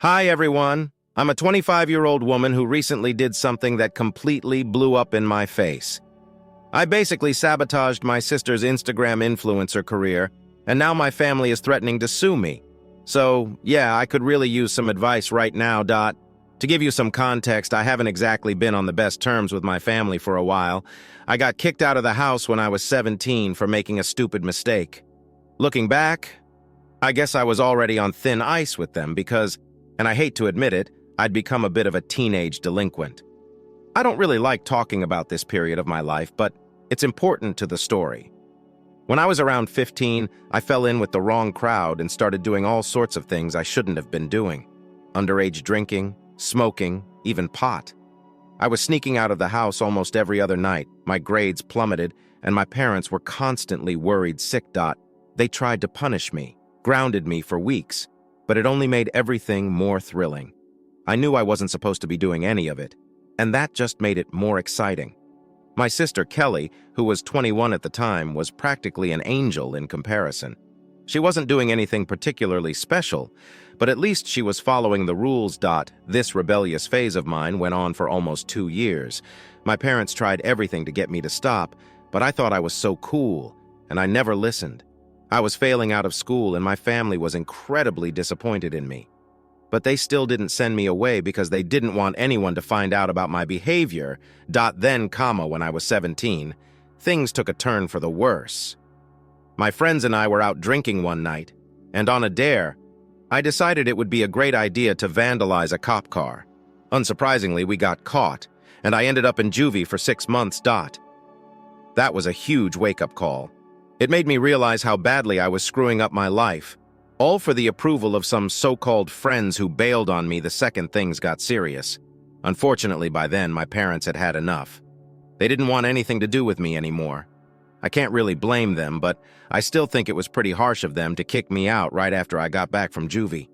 Hi, everyone. I'm a 25-year-old woman who recently did something that completely blew up in my face. I basically sabotaged my sister's Instagram influencer career, and now my family is threatening to sue me. So, yeah, I could really use some advice right now, Dot. To give you some context, I haven't exactly been on the best terms with my family for a while. I got kicked out of the house when I was 17 for making a stupid mistake. Looking back, I guess I was already on thin ice with them because, and I hate to admit it, I'd become a bit of a teenage delinquent. I don't really like talking about this period of my life, but it's important to the story. When I was around 15, I fell in with the wrong crowd and started doing all sorts of things I shouldn't have been doing. Underage drinking, smoking, even pot. I was sneaking out of the house almost every other night, my grades plummeted, and my parents were constantly worried sick. They tried to punish me, grounded me for weeks, but it only made everything more thrilling. I knew I wasn't supposed to be doing any of it, and that just made it more exciting. My sister Kelly, who was 21 at the time, was practically an angel in comparison. She wasn't doing anything particularly special, but at least she was following the rules. This rebellious phase of mine went on for almost 2 years. My parents tried everything to get me to stop, but I thought I was so cool, and I never listened. I was failing out of school, and my family was incredibly disappointed in me. But they still didn't send me away because they didn't want anyone to find out about my behavior. Then, when I was 17, things took a turn for the worse. My friends and I were out drinking one night, and on a dare, I decided it would be a great idea to vandalize a cop car. Unsurprisingly, we got caught, and I ended up in juvie for 6 months. That was a huge wake-up call. It made me realize how badly I was screwing up my life, all for the approval of some so-called friends who bailed on me the second things got serious. Unfortunately, by then, my parents had had enough. They didn't want anything to do with me anymore. I can't really blame them, but I still think it was pretty harsh of them to kick me out right after I got back from juvie.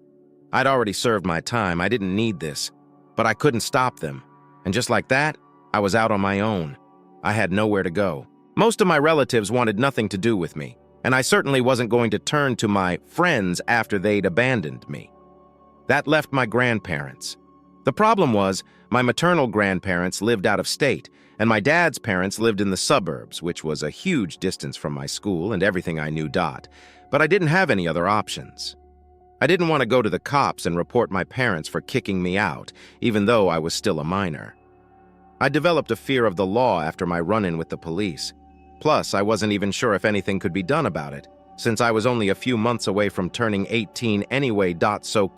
I'd already served my time, I didn't need this, but I couldn't stop them. And just like that, I was out on my own. I had nowhere to go. Most of my relatives wanted nothing to do with me, and I certainly wasn't going to turn to my friends after they'd abandoned me. That left my grandparents. The problem was, my maternal grandparents lived out of state, and my dad's parents lived in the suburbs, which was a huge distance from my school and everything I knew. But I didn't have any other options. I didn't want to go to the cops and report my parents for kicking me out, even though I was still a minor. I developed a fear of the law after my run-in with the police. Plus, I wasn't even sure if anything could be done about it, since I was only a few months away from turning 18 anyway. So,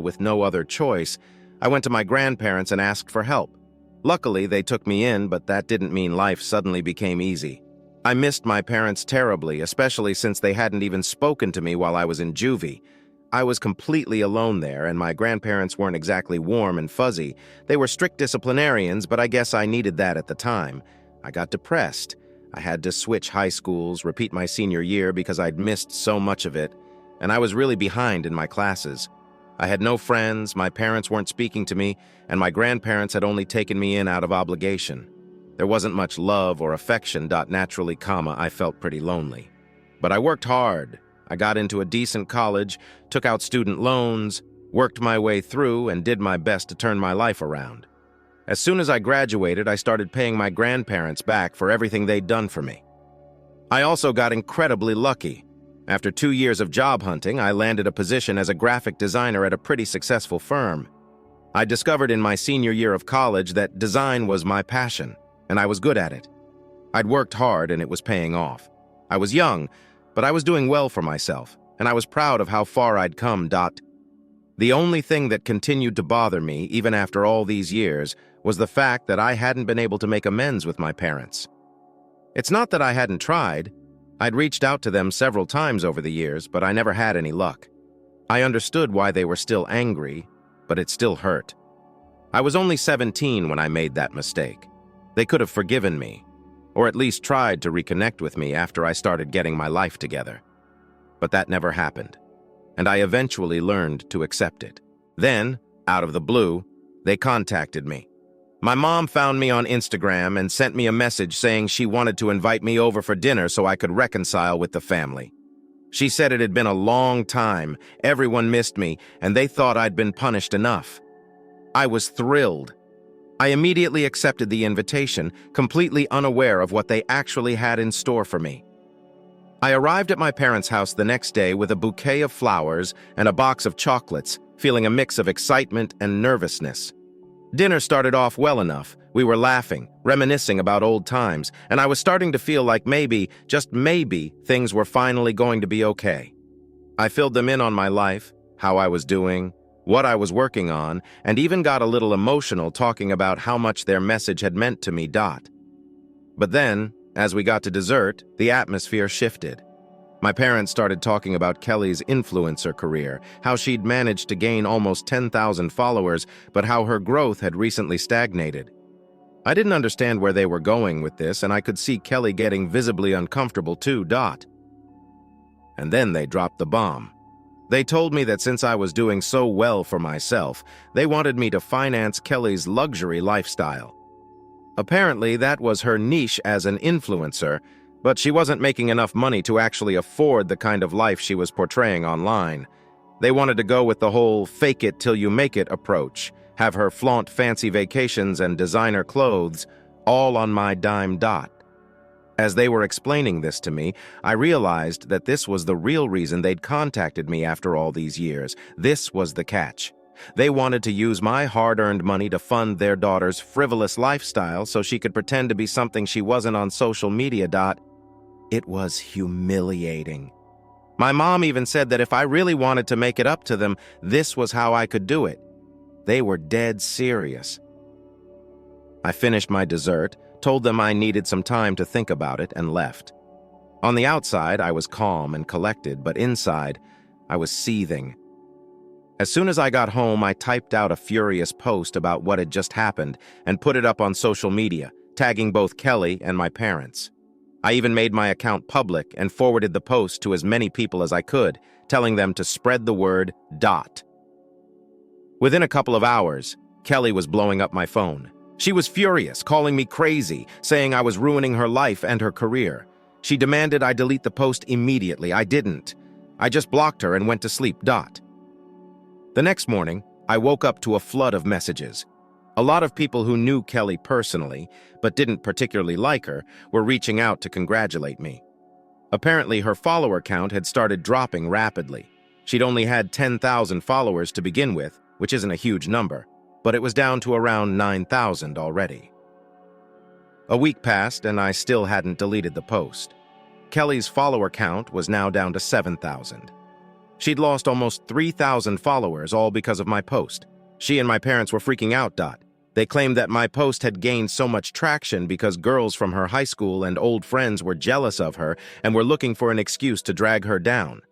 with no other choice, I went to my grandparents and asked for help. Luckily, they took me in, but that didn't mean life suddenly became easy. I missed my parents terribly, especially since they hadn't even spoken to me while I was in juvie. I was completely alone there, and my grandparents weren't exactly warm and fuzzy. They were strict disciplinarians, but I guess I needed that at the time. I got depressed. I had to switch high schools, repeat my senior year because I'd missed so much of it, and I was really behind in my classes. I had no friends, my parents weren't speaking to me, and my grandparents had only taken me in out of obligation. There wasn't much love or affection. Naturally, I felt pretty lonely. But I worked hard. I got into a decent college, took out student loans, worked my way through, and did my best to turn my life around. As soon as I graduated, I started paying my grandparents back for everything they'd done for me. I also got incredibly lucky. After 2 years of job hunting, I landed a position as a graphic designer at a pretty successful firm. I discovered in my senior year of college that design was my passion, and I was good at it. I'd worked hard and it was paying off. I was young, but I was doing well for myself, and I was proud of how far I'd come. The only thing that continued to bother me, even after all these years, was the fact that I hadn't been able to make amends with my parents. It's not that I hadn't tried. I'd reached out to them several times over the years, but I never had any luck. I understood why they were still angry, but it still hurt. I was only 17 when I made that mistake. They could have forgiven me, or at least tried to reconnect with me after I started getting my life together. But that never happened, and I eventually learned to accept it. Then, out of the blue, they contacted me. My mom found me on Instagram and sent me a message saying she wanted to invite me over for dinner so I could reconcile with the family. She said it had been a long time, everyone missed me, and they thought I'd been punished enough. I was thrilled. I immediately accepted the invitation, completely unaware of what they actually had in store for me. I arrived at my parents' house the next day with a bouquet of flowers and a box of chocolates, feeling a mix of excitement and nervousness. Dinner started off well enough. We were laughing, reminiscing about old times, and I was starting to feel like maybe, just maybe, things were finally going to be okay. I filled them in on my life, how I was doing, what I was working on, and even got a little emotional talking about how much their message had meant to me. But then, as we got to dessert, the atmosphere shifted. My parents started talking about Kelly's influencer career, how she'd managed to gain almost 10,000 followers, but how her growth had recently stagnated. I didn't understand where they were going with this, and I could see Kelly getting visibly uncomfortable too. And then they dropped the bomb. They told me that since I was doing so well for myself, they wanted me to finance Kelly's luxury lifestyle. Apparently, that was her niche as an influencer, but she wasn't making enough money to actually afford the kind of life she was portraying online. They wanted to go with the whole fake it till you make it approach, have her flaunt fancy vacations and designer clothes, all on my dime. As they were explaining this to me, I realized that this was the real reason they'd contacted me after all these years. This was the catch. They wanted to use my hard-earned money to fund their daughter's frivolous lifestyle so she could pretend to be something she wasn't on social media. It was humiliating. My mom even said that if I really wanted to make it up to them, this was how I could do it. They were dead serious. I finished my dessert, told them I needed some time to think about it, and left. On the outside, I was calm and collected, but inside, I was seething. As soon as I got home, I typed out a furious post about what had just happened and put it up on social media, tagging both Kelly and my parents. I even made my account public and forwarded the post to as many people as I could, telling them to spread the word. Within a couple of hours, Kelly was blowing up my phone. She was furious, calling me crazy, saying I was ruining her life and her career. She demanded I delete the post immediately. I didn't. I just blocked her and went to sleep. The next morning, I woke up to a flood of messages. A lot of people who knew Kelly personally, but didn't particularly like her, were reaching out to congratulate me. Apparently, her follower count had started dropping rapidly. She'd only had 10,000 followers to begin with, which isn't a huge number, but it was down to around 9,000 already. A week passed, and I still hadn't deleted the post. Kelly's follower count was now down to 7,000. She'd lost almost 3,000 followers, all because of my post. She and my parents were freaking out. They claimed that my post had gained so much traction because girls from her high school and old friends were jealous of her and were looking for an excuse to drag her down.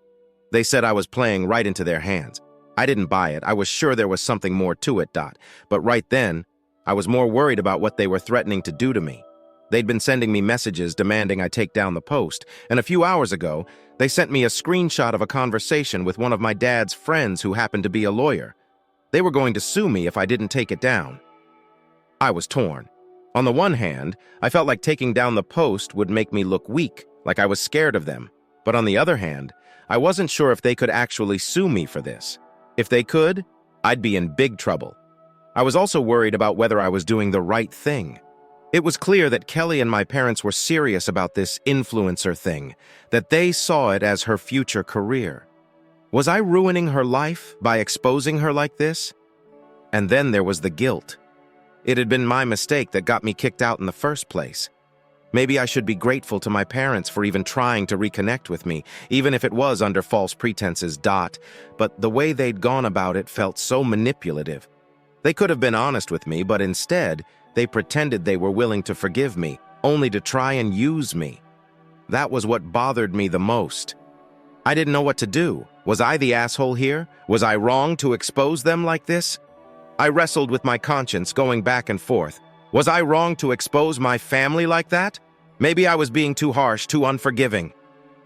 They said I was playing right into their hands. I didn't buy it. I was sure there was something more to it. But right then, I was more worried about what they were threatening to do to me. They'd been sending me messages demanding I take down the post, and a few hours ago, they sent me a screenshot of a conversation with one of my dad's friends who happened to be a lawyer. They were going to sue me if I didn't take it down. I was torn. On the one hand, I felt like taking down the post would make me look weak, like I was scared of them. But on the other hand, I wasn't sure if they could actually sue me for this. If they could, I'd be in big trouble. I was also worried about whether I was doing the right thing. It was clear that Kelly and my parents were serious about this influencer thing, that they saw it as her future career. Was I ruining her life by exposing her like this? And then there was the guilt. It had been my mistake that got me kicked out in the first place. Maybe I should be grateful to my parents for even trying to reconnect with me, even if it was under false pretenses. But the way they'd gone about it felt so manipulative. They could have been honest with me, but instead, they pretended they were willing to forgive me, only to try and use me. That was what bothered me the most. I didn't know what to do. Was I the asshole here? Was I wrong to expose them like this? I wrestled with my conscience, going back and forth. Was I wrong to expose my family like that? Maybe I was being too harsh, too unforgiving.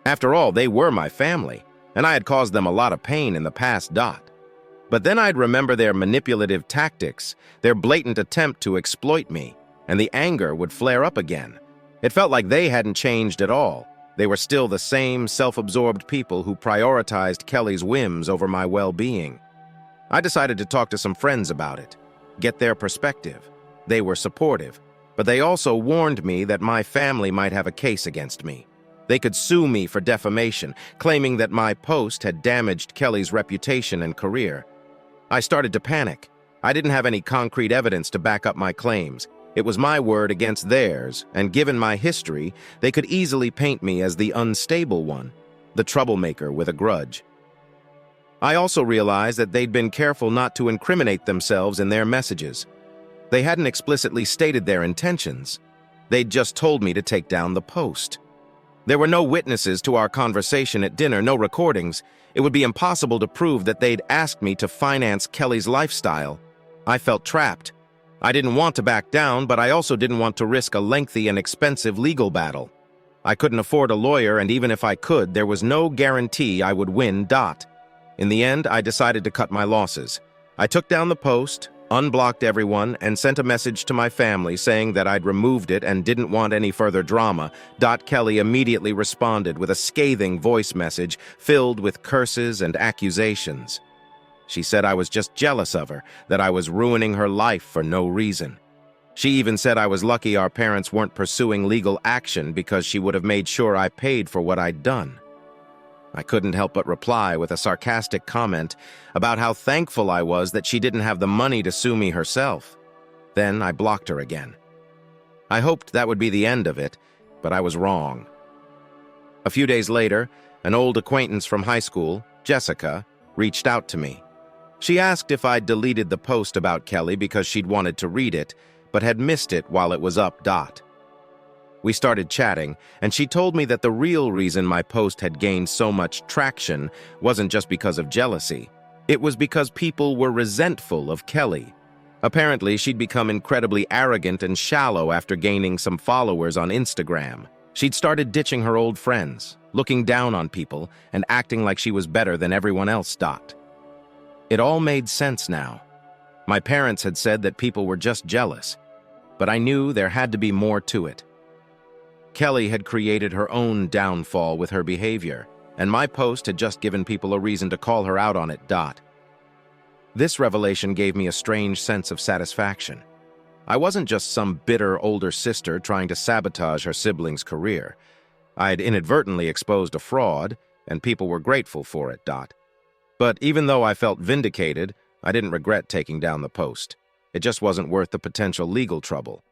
After all, they were my family, and I had caused them a lot of pain in the past. But then I'd remember their manipulative tactics, their blatant attempt to exploit me, and the anger would flare up again. It felt like they hadn't changed at all. They were still the same self-absorbed people who prioritized Kelly's whims over my well-being. I decided to talk to some friends about it, get their perspective. They were supportive, but they also warned me that my family might have a case against me. They could sue me for defamation, claiming that my post had damaged Kelly's reputation and career. I started to panic. I didn't have any concrete evidence to back up my claims. It was my word against theirs, and given my history, they could easily paint me as the unstable one, the troublemaker with a grudge. I also realized that they'd been careful not to incriminate themselves in their messages. They hadn't explicitly stated their intentions. They'd just told me to take down the post. There were no witnesses to our conversation at dinner, no recordings. It would be impossible to prove that they'd asked me to finance Kelly's lifestyle. I felt trapped. I didn't want to back down, but I also didn't want to risk a lengthy and expensive legal battle. I couldn't afford a lawyer, and even if I could, there was no guarantee I would win. In the end, I decided to cut my losses. I took down the post, unblocked everyone, and sent a message to my family saying that I'd removed it and didn't want any further drama. Kelly immediately responded with a scathing voice message filled with curses and accusations. She said I was just jealous of her, that I was ruining her life for no reason. She even said I was lucky our parents weren't pursuing legal action because she would have made sure I paid for what I'd done. I couldn't help but reply with a sarcastic comment about how thankful I was that she didn't have the money to sue me herself. Then I blocked her again. I hoped that would be the end of it, but I was wrong. A few days later, an old acquaintance from high school, Jessica, reached out to me. She asked if I'd deleted the post about Kelly because she'd wanted to read it, but had missed it while it was up. We started chatting, and she told me that the real reason my post had gained so much traction wasn't just because of jealousy. It was because people were resentful of Kelly. Apparently, she'd become incredibly arrogant and shallow after gaining some followers on Instagram. She'd started ditching her old friends, looking down on people, and acting like she was better than everyone else. It all made sense now. My parents had said that people were just jealous, but I knew there had to be more to it. Kelly had created her own downfall with her behavior, and my post had just given people a reason to call her out on it. This revelation gave me a strange sense of satisfaction. I wasn't just some bitter older sister trying to sabotage her sibling's career. I'd inadvertently exposed a fraud, and people were grateful for it. But even though I felt vindicated, I didn't regret taking down the post. It just wasn't worth the potential legal trouble.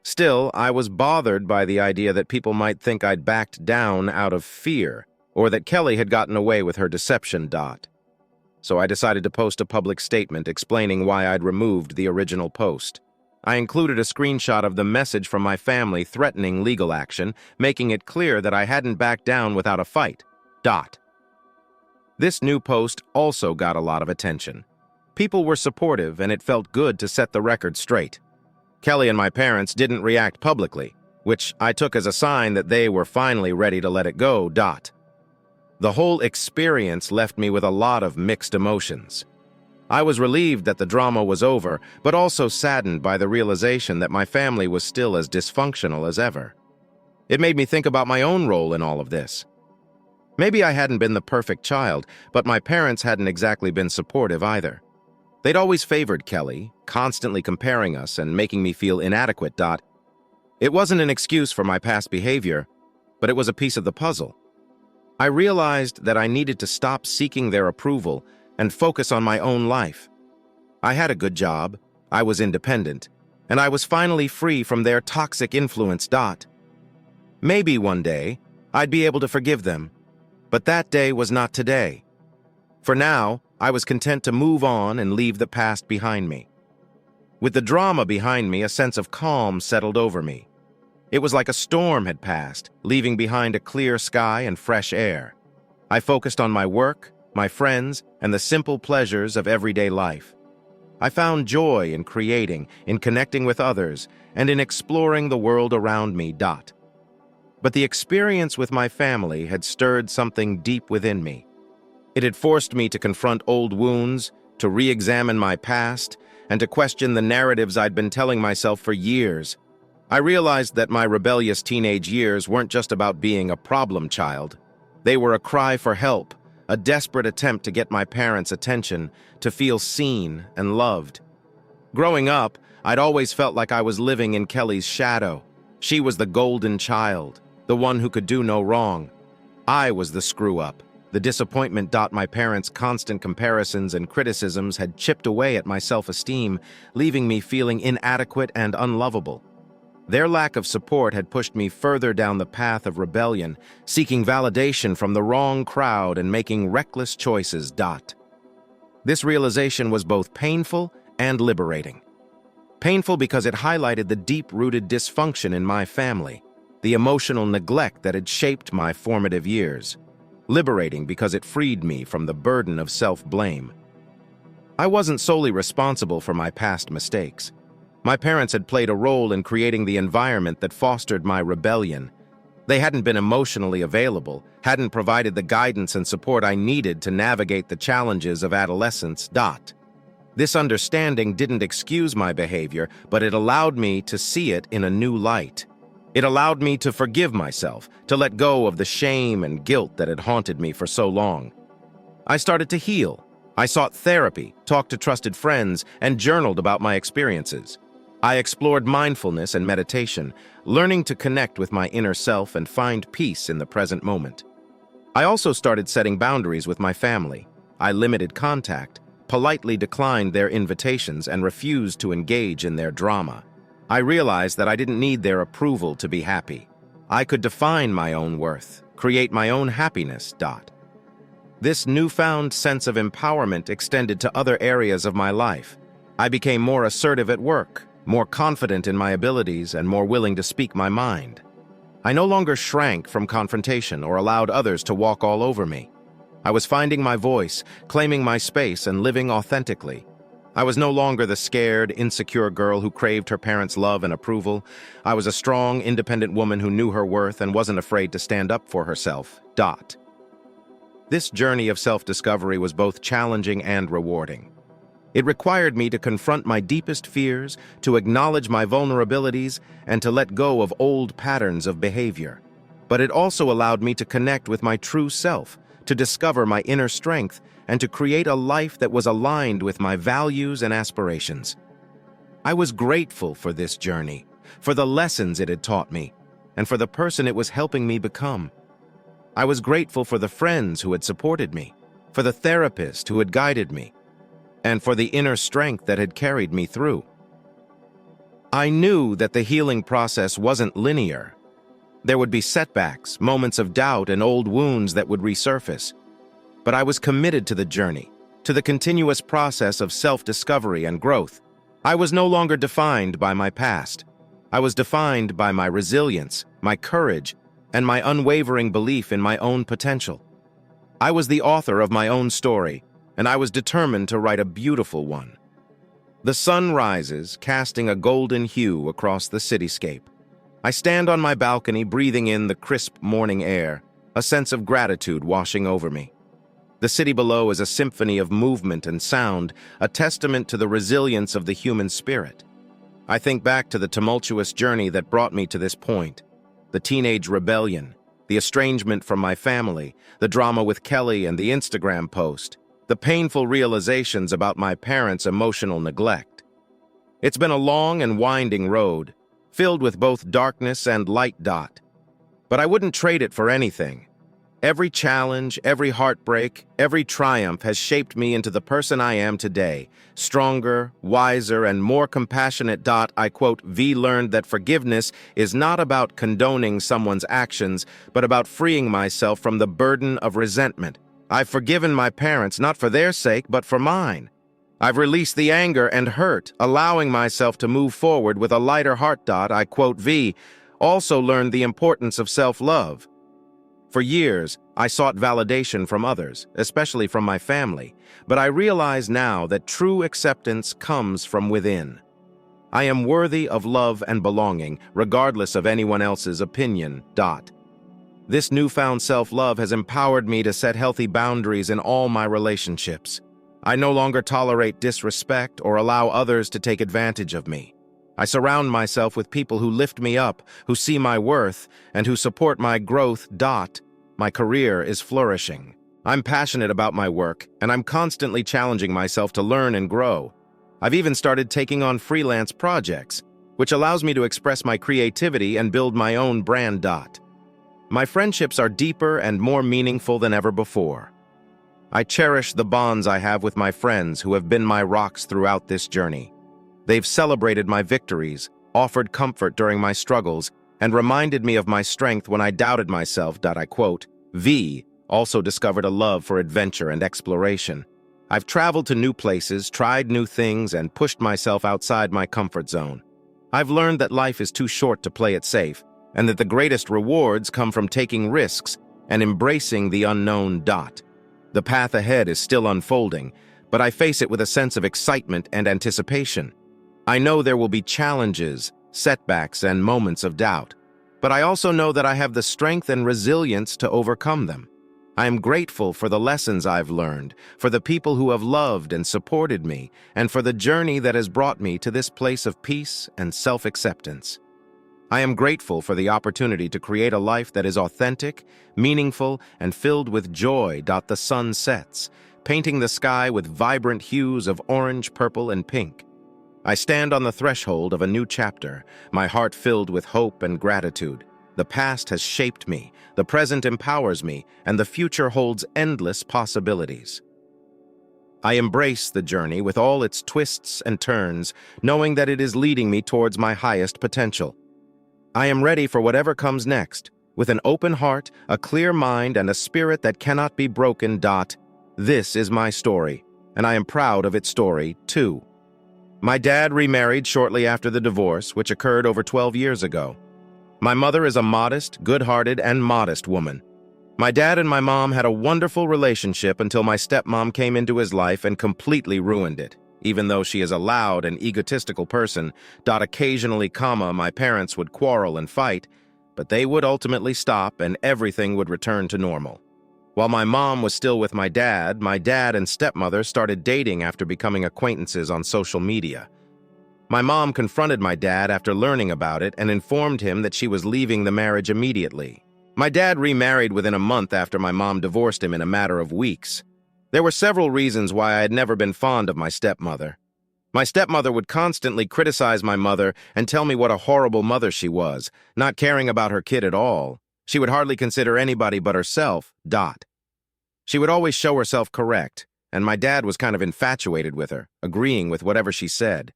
Still, I was bothered by the idea that people might think I'd backed down out of fear, or that Kelly had gotten away with her deception. So I decided to post a public statement explaining why I'd removed the original post. I included a screenshot of the message from my family threatening legal action, making it clear that I hadn't backed down without a fight. This new post also got a lot of attention. People were supportive, and it felt good to set the record straight. Kelly and my parents didn't react publicly, which I took as a sign that they were finally ready to let it go. The whole experience left me with a lot of mixed emotions. I was relieved that the drama was over, but also saddened by the realization that my family was still as dysfunctional as ever. It made me think about my own role in all of this. Maybe I hadn't been the perfect child, but my parents hadn't exactly been supportive either. They'd always favored Kelly, constantly comparing us and making me feel inadequate. It wasn't an excuse for my past behavior, but it was a piece of the puzzle. I realized that I needed to stop seeking their approval and focus on my own life. I had a good job, I was independent, and I was finally free from their toxic influence. Maybe one day, I'd be able to forgive them, but that day was not today. For now, I was content to move on and leave the past behind me. With the drama behind me, a sense of calm settled over me. It was like a storm had passed, leaving behind a clear sky and fresh air. I focused on my work, my friends, and the simple pleasures of everyday life. I found joy in creating, in connecting with others, and in exploring the world around me. But the experience with my family had stirred something deep within me. It had forced me to confront old wounds, to re-examine my past, and to question the narratives I'd been telling myself for years. I realized that my rebellious teenage years weren't just about being a problem child. They were a cry for help, a desperate attempt to get my parents' attention, to feel seen and loved. Growing up, I'd always felt like I was living in Kelly's shadow. She was the golden child, the one who could do no wrong. I was the screw-up, the disappointment. My parents' constant comparisons and criticisms had chipped away at my self-esteem, leaving me feeling inadequate and unlovable. Their lack of support had pushed me further down the path of rebellion, seeking validation from the wrong crowd and making reckless choices. This realization was both painful and liberating. Painful because it highlighted the deep-rooted dysfunction in my family, the emotional neglect that had shaped my formative years. Liberating because it freed me from the burden of self-blame. I wasn't solely responsible for my past mistakes. My parents had played a role in creating the environment that fostered my rebellion. They hadn't been emotionally available, hadn't provided the guidance and support I needed to navigate the challenges of adolescence. This understanding didn't excuse my behavior, but it allowed me to see it in a new light. It allowed me to forgive myself, to let go of the shame and guilt that had haunted me for so long. I started to heal. I sought therapy, talked to trusted friends, and journaled about my experiences. I explored mindfulness and meditation, learning to connect with my inner self and find peace in the present moment. I also started setting boundaries with my family. I limited contact, politely declined their invitations, and refused to engage in their drama. I realized that I didn't need their approval to be happy. I could define my own worth, create my own happiness. This newfound sense of empowerment extended to other areas of my life. I became more assertive at work, more confident in my abilities, and more willing to speak my mind. I no longer shrank from confrontation or allowed others to walk all over me. I was finding my voice, claiming my space, and living authentically. I was no longer the scared, insecure girl who craved her parents' love and approval. I was a strong, independent woman who knew her worth and wasn't afraid to stand up for herself. This journey of self-discovery was both challenging and rewarding. It required me to confront my deepest fears, to acknowledge my vulnerabilities, and to let go of old patterns of behavior. But it also allowed me to connect with my true self, to discover my inner strength, and to create a life that was aligned with my values and aspirations. I was grateful for this journey, for the lessons it had taught me, and for the person it was helping me become. I was grateful for the friends who had supported me, for the therapist who had guided me, and for the inner strength that had carried me through. I knew that the healing process wasn't linear. There would be setbacks, moments of doubt, and old wounds that would resurface. But I was committed to the journey, to the continuous process of self-discovery and growth. I was no longer defined by my past. I was defined by my resilience, my courage, and my unwavering belief in my own potential. I was the author of my own story, and I was determined to write a beautiful one. The sun rises, casting a golden hue across the cityscape. I stand on my balcony, breathing in the crisp morning air, a sense of gratitude washing over me. The city below is a symphony of movement and sound, a testament to the resilience of the human spirit. I think back to the tumultuous journey that brought me to this point, the teenage rebellion, the estrangement from my family, the drama with Kelly and the Instagram post, the painful realizations about my parents' emotional neglect. It's been a long and winding road, filled with both darkness and light. But I wouldn't trade it for anything. Every challenge, every heartbreak, every triumph has shaped me into the person I am today, stronger, wiser, and more compassionate. I quote, "V learned that forgiveness is not about condoning someone's actions, but about freeing myself from the burden of resentment. I've forgiven my parents not for their sake, but for mine. I've released the anger and hurt, allowing myself to move forward with a lighter heart." I quote, "V also learned the importance of self-love. For years, I sought validation from others, especially from my family, but I realize now that true acceptance comes from within. I am worthy of love and belonging, regardless of anyone else's opinion. This newfound self-love has empowered me to set healthy boundaries in all my relationships. I no longer tolerate disrespect or allow others to take advantage of me. I surround myself with people who lift me up, who see my worth, and who support my growth. My career is flourishing. I'm passionate about my work, and I'm constantly challenging myself to learn and grow. I've even started taking on freelance projects, which allows me to express my creativity and build my own brand. My friendships are deeper and more meaningful than ever before. I cherish the bonds I have with my friends who have been my rocks throughout this journey. They've celebrated my victories, offered comfort during my struggles, and reminded me of my strength when I doubted myself. I quote, V also discovered a love for adventure and exploration. I've traveled to new places, tried new things, and pushed myself outside my comfort zone. I've learned that life is too short to play it safe, and that the greatest rewards come from taking risks and embracing the unknown. The path ahead is still unfolding, but I face it with a sense of excitement and anticipation. I know there will be challenges, setbacks, and moments of doubt, but I also know that I have the strength and resilience to overcome them. I am grateful for the lessons I've learned, for the people who have loved and supported me, and for the journey that has brought me to this place of peace and self-acceptance. I am grateful for the opportunity to create a life that is authentic, meaningful, and filled with joy. The sun sets, painting the sky with vibrant hues of orange, purple, and pink. I stand on the threshold of a new chapter, my heart filled with hope and gratitude. The past has shaped me, the present empowers me, and the future holds endless possibilities. I embrace the journey with all its twists and turns, knowing that it is leading me towards my highest potential. I am ready for whatever comes next, with an open heart, a clear mind, and a spirit that cannot be broken. This is my story, and I am proud of its story, too. My dad remarried shortly after the divorce, which occurred over 12 years ago. My mother is a modest, good-hearted, and modest woman. My dad and my mom had a wonderful relationship until my stepmom came into his life and completely ruined it. Even though she is a loud and egotistical person, occasionally, my parents would quarrel and fight, but they would ultimately stop and everything would return to normal. While my mom was still with my dad and stepmother started dating after becoming acquaintances on social media. My mom confronted my dad after learning about it and informed him that she was leaving the marriage immediately. My dad remarried within a month after my mom divorced him in a matter of weeks. There were several reasons why I had never been fond of my stepmother. My stepmother would constantly criticize my mother and tell me what a horrible mother she was, not caring about her kid at all. She would hardly consider anybody but herself. She would always show herself correct, and my dad was kind of infatuated with her, agreeing with whatever she said.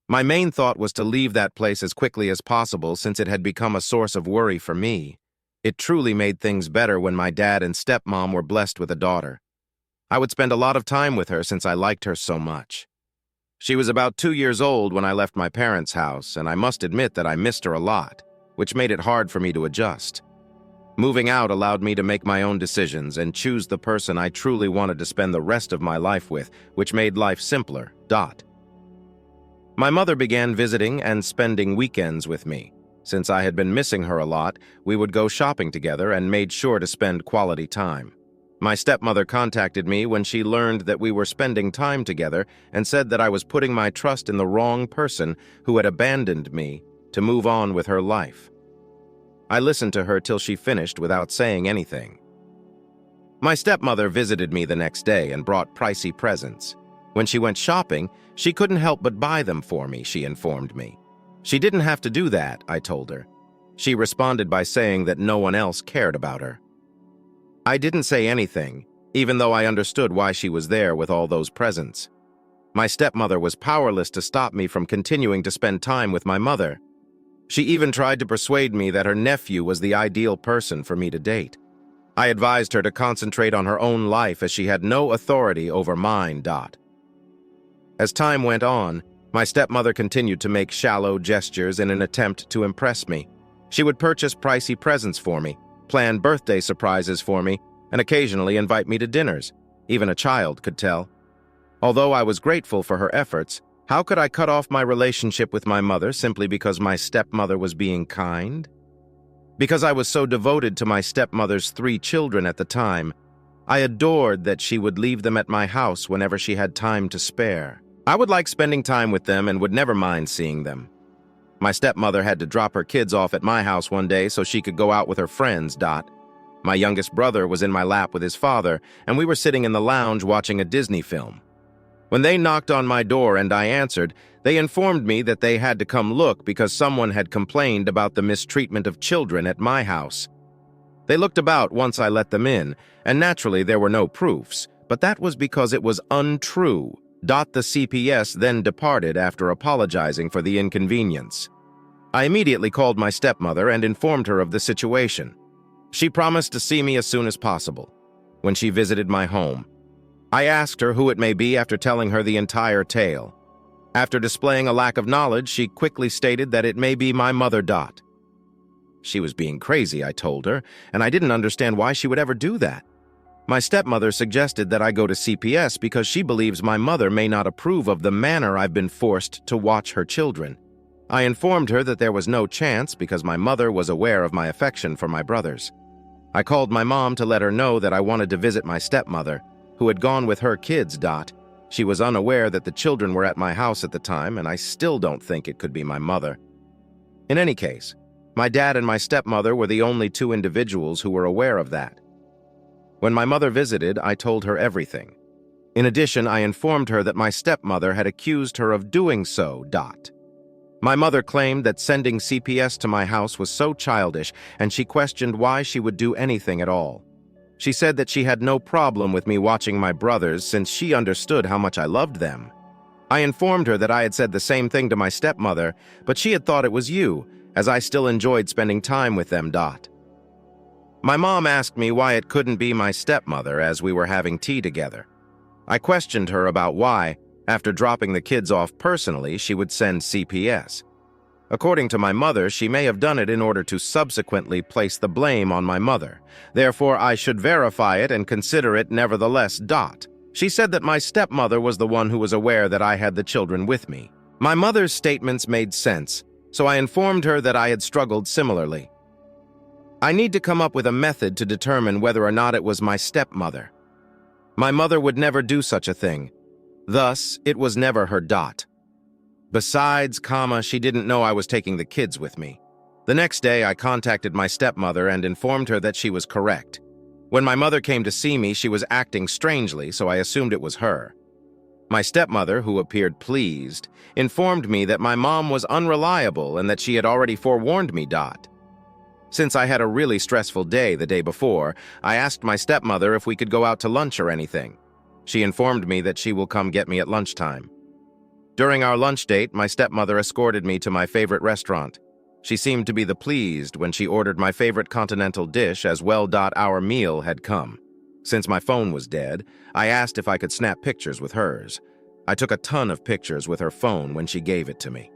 My main thought was to leave that place as quickly as possible since it had become a source of worry for me. It truly made things better when my dad and stepmom were blessed with a daughter. I would spend a lot of time with her since I liked her so much. She was about 2 years old when I left my parents' house, and I must admit that I missed her a lot, which made it hard for me to adjust. Moving out allowed me to make my own decisions and choose the person I truly wanted to spend the rest of my life with, which made life simpler. My mother began visiting and spending weekends with me. Since I had been missing her a lot, we would go shopping together and made sure to spend quality time. My stepmother contacted me when she learned that we were spending time together and said that I was putting my trust in the wrong person who had abandoned me to move on with her life. I listened to her till she finished without saying anything. My stepmother visited me the next day and brought pricey presents. When she went shopping, she couldn't help but buy them for me, she informed me. She didn't have to do that, I told her. She responded by saying that no one else cared about her. I didn't say anything, even though I understood why she was there with all those presents. My stepmother was powerless to stop me from continuing to spend time with my mother. She even tried to persuade me that her nephew was the ideal person for me to date. I advised her to concentrate on her own life as she had no authority over mine. As time went on, my stepmother continued to make shallow gestures in an attempt to impress me. She would purchase pricey presents for me, plan birthday surprises for me, and occasionally invite me to dinners. Even a child could tell. Although I was grateful for her efforts, how could I cut off my relationship with my mother simply because my stepmother was being kind? Because I was so devoted to my stepmother's 3 children at the time, I adored that she would leave them at my house whenever she had time to spare. I would like spending time with them and would never mind seeing them. My stepmother had to drop her kids off at my house one day so she could go out with her friends. My youngest brother was in my lap with his father, and we were sitting in the lounge watching a Disney film. When they knocked on my door and I answered, they informed me that they had to come look because someone had complained about the mistreatment of children at my house. They looked about once I let them in, and naturally there were no proofs, but that was because it was untrue. The CPS then departed after apologizing for the inconvenience. I immediately called my stepmother and informed her of the situation. She promised to see me as soon as possible. When she visited my home, I asked her who it may be after telling her the entire tale. After displaying a lack of knowledge, she quickly stated that it may be my mother. She was being crazy, I told her, and I didn't understand why she would ever do that. My stepmother suggested that I go to CPS because she believes my mother may not approve of the manner I've been forced to watch her children. I informed her that there was no chance because my mother was aware of my affection for my brothers. I called my mom to let her know that I wanted to visit my stepmother, who had gone with her kids. She was unaware that the children were at my house at the time, and I still don't think it could be my mother. In any case, my dad and my stepmother were the only two individuals who were aware of that. When my mother visited, I told her everything. In addition, I informed her that my stepmother had accused her of doing so. My mother claimed that sending CPS to my house was so childish, and she questioned why she would do anything at all. She said that she had no problem with me watching my brothers since she understood how much I loved them. I informed her that I had said the same thing to my stepmother, but she had thought it was you, as I still enjoyed spending time with them. My mom asked me why it couldn't be my stepmother as we were having tea together. I questioned her about why, after dropping the kids off personally, she would send CPS. According to my mother, she may have done it in order to subsequently place the blame on my mother. Therefore, I should verify it and consider it nevertheless. She said that my stepmother was the one who was aware that I had the children with me. My mother's statements made sense, so I informed her that I had struggled similarly. I need to come up with a method to determine whether or not it was my stepmother. My mother would never do such a thing. Thus, it was never her. Besides, she didn't know I was taking the kids with me. The next day, I contacted my stepmother and informed her that she was correct. When my mother came to see me, she was acting strangely, so I assumed it was her. My stepmother, who appeared pleased, informed me that my mom was unreliable and that she had already forewarned me. Since I had a really stressful day the day before, I asked my stepmother if we could go out to lunch or anything. She informed me that she will come get me at lunchtime. During our lunch date, my stepmother escorted me to my favorite restaurant. She seemed to be pleased when she ordered my favorite continental dish as well. Our meal had come. Since my phone was dead, I asked if I could snap pictures with hers. I took a ton of pictures with her phone when she gave it to me.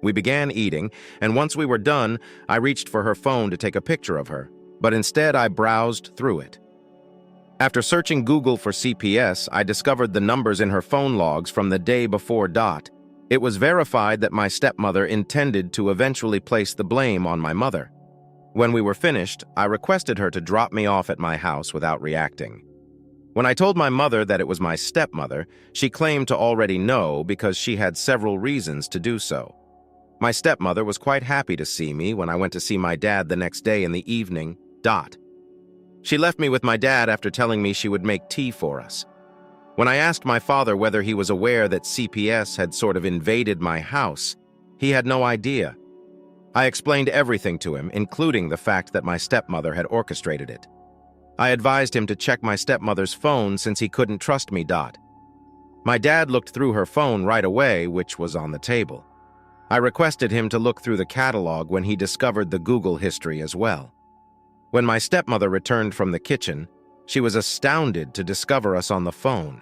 We began eating, and once we were done, I reached for her phone to take a picture of her, but instead I browsed through it. After searching Google for CPS, I discovered the numbers in her phone logs from the day before. It was verified that my stepmother intended to eventually place the blame on my mother. When we were finished, I requested her to drop me off at my house without reacting. When I told my mother that it was my stepmother, she claimed to already know because she had several reasons to do so. My stepmother was quite happy to see me when I went to see my dad the next day in the evening. She left me with my dad after telling me she would make tea for us. When I asked my father whether he was aware that CPS had sort of invaded my house, he had no idea. I explained everything to him, including the fact that my stepmother had orchestrated it. I advised him to check my stepmother's phone since he couldn't trust me. My dad looked through her phone right away, which was on the table. I requested him to look through the catalog when he discovered the Google history as well. When my stepmother returned from the kitchen, she was astounded to discover us on the phone.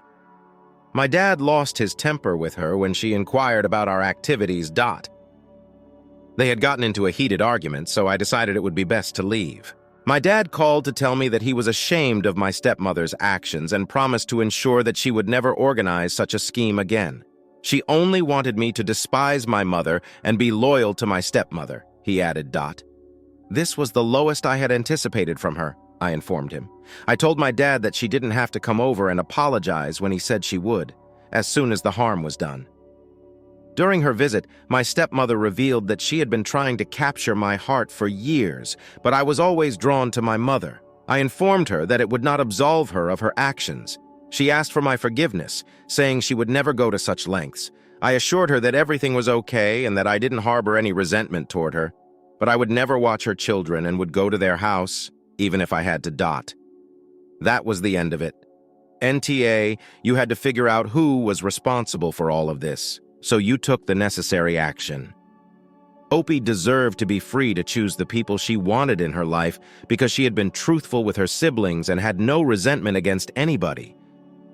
My dad lost his temper with her when she inquired about our activities. They had gotten into a heated argument, so I decided it would be best to leave. My dad called to tell me that he was ashamed of my stepmother's actions and promised to ensure that she would never organize such a scheme again. She only wanted me to despise my mother and be loyal to my stepmother, he added. This was the lowest I had anticipated from her, I informed him. I told my dad that she didn't have to come over and apologize when he said she would, as soon as the harm was done. During her visit, my stepmother revealed that she had been trying to capture my heart for years, but I was always drawn to my mother. I informed her that it would not absolve her of her actions. She asked for my forgiveness, saying she would never go to such lengths. I assured her that everything was okay and that I didn't harbor any resentment toward her, but I would never watch her children and would go to their house, even if I had to dot. That was the end of it. NTA, you had to figure out who was responsible for all of this, so you took the necessary action. Opie deserved to be free to choose the people she wanted in her life because she had been truthful with her siblings and had no resentment against anybody.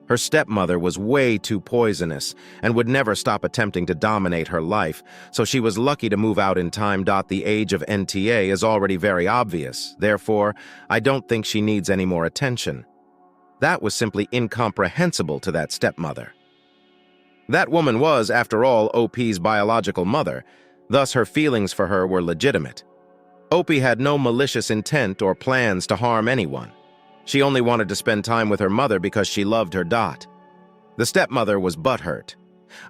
Her stepmother was way too poisonous and would never stop attempting to dominate her life, so she was lucky to move out in time. The age of NTA is already very obvious. Therefore, I don't think she needs any more attention. That was simply incomprehensible to that stepmother. That woman was, after all, OP's biological mother, thus her feelings for her were legitimate. Opie had no malicious intent or plans to harm anyone. She only wanted to spend time with her mother because she loved her. The stepmother was butthurt.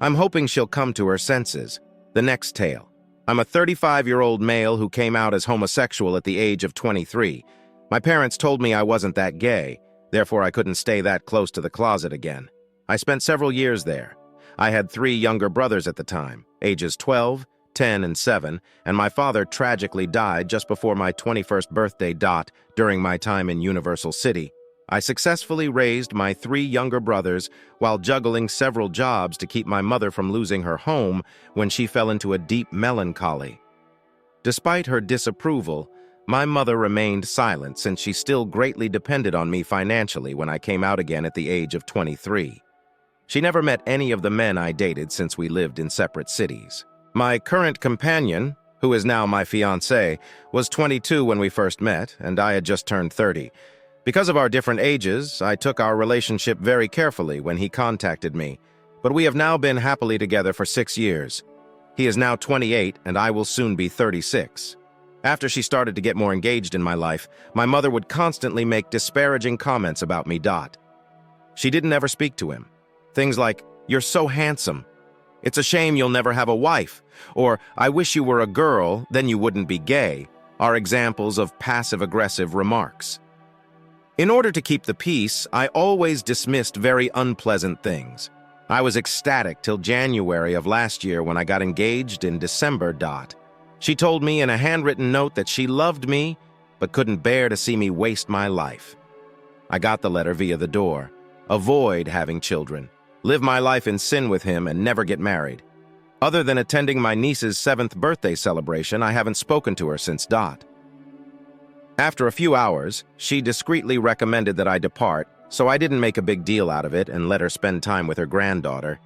I'm hoping she'll come to her senses. The next tale. I'm a 35-year-old male who came out as homosexual at the age of 23. My parents told me I wasn't that gay, therefore I couldn't stay that close to the closet again. I spent several years there. I had 3 younger brothers at the time, ages 12, 10, and 7, and my father tragically died just before my 21st birthday. During my time in Universal City, I successfully raised my 3 younger brothers while juggling several jobs to keep my mother from losing her home when she fell into a deep melancholy. Despite her disapproval, my mother remained silent since she still greatly depended on me financially when I came out again at the age of 23. She never met any of the men I dated since we lived in separate cities. My current companion, who is now my fiancé, was 22 when we first met, and I had just turned 30. Because of our different ages, I took our relationship very carefully when he contacted me, but we have now been happily together for 6 years. He is now 28, and I will soon be 36. After she started to get more engaged in my life, my mother would constantly make disparaging comments about me. She didn't ever speak to him. Things like, "You're so handsome," "It's a shame you'll never have a wife," or "I wish you were a girl, then you wouldn't be gay," are examples of passive-aggressive remarks. In order to keep the peace, I always dismissed very unpleasant things. I was ecstatic till January of last year when I got engaged in December. She told me in a handwritten note that she loved me, but couldn't bear to see me waste my life. I got the letter via the door. Avoid having children. Live my life in sin with him and never get married. Other than attending my niece's 7th birthday celebration, I haven't spoken to her since. After a few hours, she discreetly recommended that I depart, so I didn't make a big deal out of it and let her spend time with her granddaughter.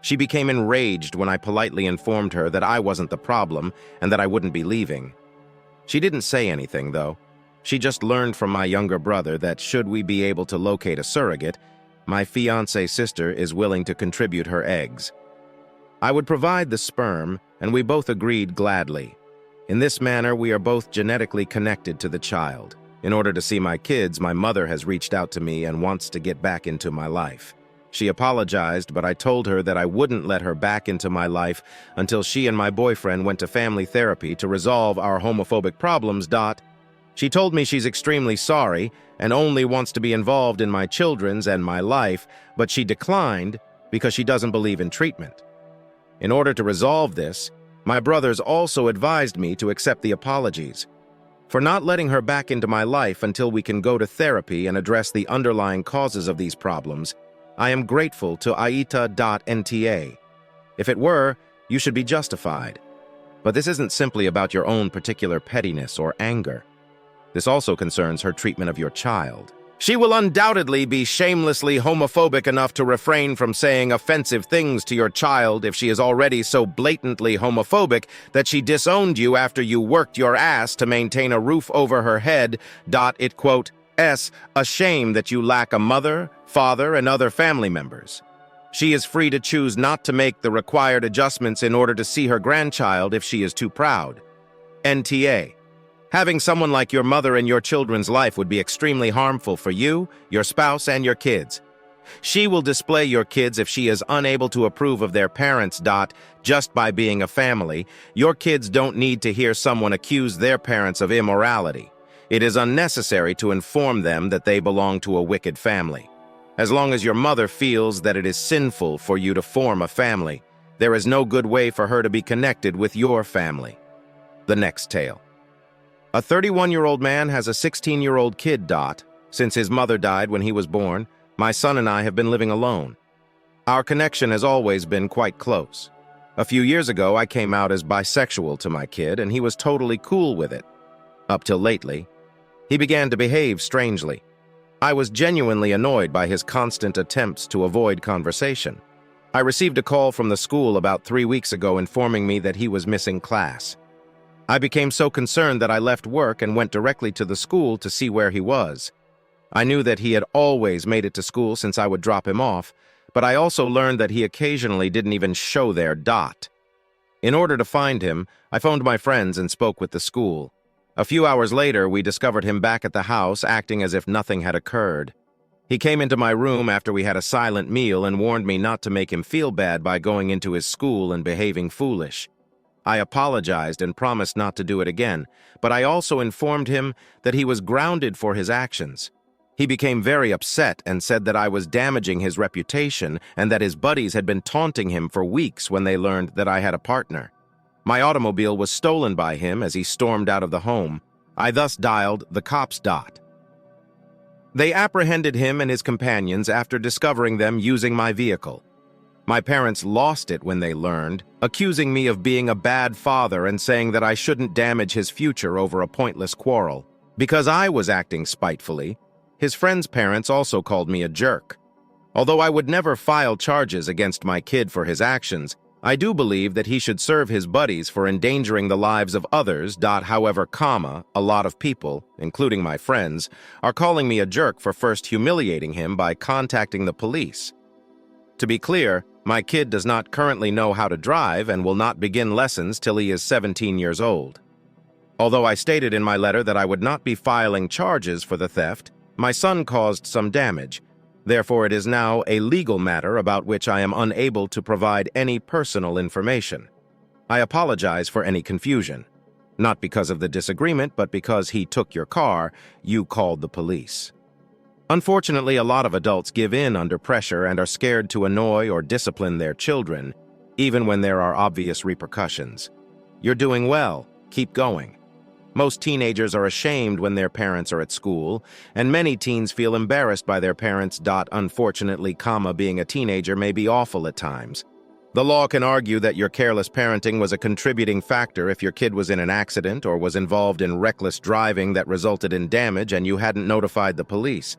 She became enraged when I politely informed her that I wasn't the problem and that I wouldn't be leaving. She didn't say anything, though. She just learned from my younger brother that should we be able to locate a surrogate, my fiancé's sister is willing to contribute her eggs. I would provide the sperm, and we both agreed gladly. In this manner, we are both genetically connected to the child. In order to see my kids, my mother has reached out to me and wants to get back into my life. She apologized, but I told her that I wouldn't let her back into my life until she and my boyfriend went to family therapy to resolve our homophobic problems. She told me she's extremely sorry and only wants to be involved in my children's and my life, but she declined because she doesn't believe in treatment. In order to resolve this, my brothers also advised me to accept the apologies. For not letting her back into my life until we can go to therapy and address the underlying causes of these problems, I am grateful to aita.nta. If it were, you should be justified. But this isn't simply about your own particular pettiness or anger. This also concerns her treatment of your child. She will undoubtedly be shamelessly homophobic enough to refrain from saying offensive things to your child if she is already so blatantly homophobic that she disowned you after you worked your ass to maintain a roof over her head. It quote, a shame that you lack a mother, father, and other family members. She is free to choose not to make the required adjustments in order to see her grandchild if she is too proud. NTA. Having someone like your mother in your children's life would be extremely harmful for you, your spouse, and your kids. She will display your kids if she is unable to approve of their parents. Just by being a family, your kids don't need to hear someone accuse their parents of immorality. It is unnecessary to inform them that they belong to a wicked family. As long as your mother feels that it is sinful for you to form a family, there is no good way for her to be connected with your family. The next tale. A 31-year-old man has a 16-year-old kid. Since his mother died when he was born, my son and I have been living alone. Our connection has always been quite close. A few years ago, I came out as bisexual to my kid, and he was totally cool with it. Up till lately, he began to behave strangely. I was genuinely annoyed by his constant attempts to avoid conversation. I received a call from the school about 3 weeks ago informing me that he was missing class. I became so concerned that I left work and went directly to the school to see where he was. I knew that he had always made it to school since I would drop him off, but I also learned that he occasionally didn't even show there. In order to find him, I phoned my friends and spoke with the school. A few hours later, we discovered him back at the house, acting as if nothing had occurred. He came into my room after we had a silent meal and warned me not to make him feel bad by going into his school and behaving foolish. I apologized and promised not to do it again, but I also informed him that he was grounded for his actions. He became very upset and said that I was damaging his reputation and that his buddies had been taunting him for weeks when they learned that I had a partner. My automobile was stolen by him as he stormed out of the home. I thus dialed the cops. They apprehended him and his companions after discovering them using my vehicle. My parents lost it when they learned, accusing me of being a bad father and saying that I shouldn't damage his future over a pointless quarrel. Because I was acting spitefully, his friend's parents also called me a jerk. Although I would never file charges against my kid for his actions, I do believe that he should serve his buddies for endangering the lives of others. However, a lot of people, including my friends, are calling me a jerk for first humiliating him by contacting the police. To be clear, my kid does not currently know how to drive and will not begin lessons till he is 17 years old. Although I stated in my letter that I would not be filing charges for the theft, my son caused some damage. Therefore, it is now a legal matter about which I am unable to provide any personal information. I apologize for any confusion. Not because of the disagreement, but because he took your car, you called the police. Unfortunately, a lot of adults give in under pressure and are scared to annoy or discipline their children, even when there are obvious repercussions. You're doing well. Keep going. Most teenagers are ashamed when their parents are at school, and many teens feel embarrassed by their parents. Unfortunately, being a teenager may be awful at times. The law can argue that your careless parenting was a contributing factor if your kid was in an accident or was involved in reckless driving that resulted in damage and you hadn't notified the police.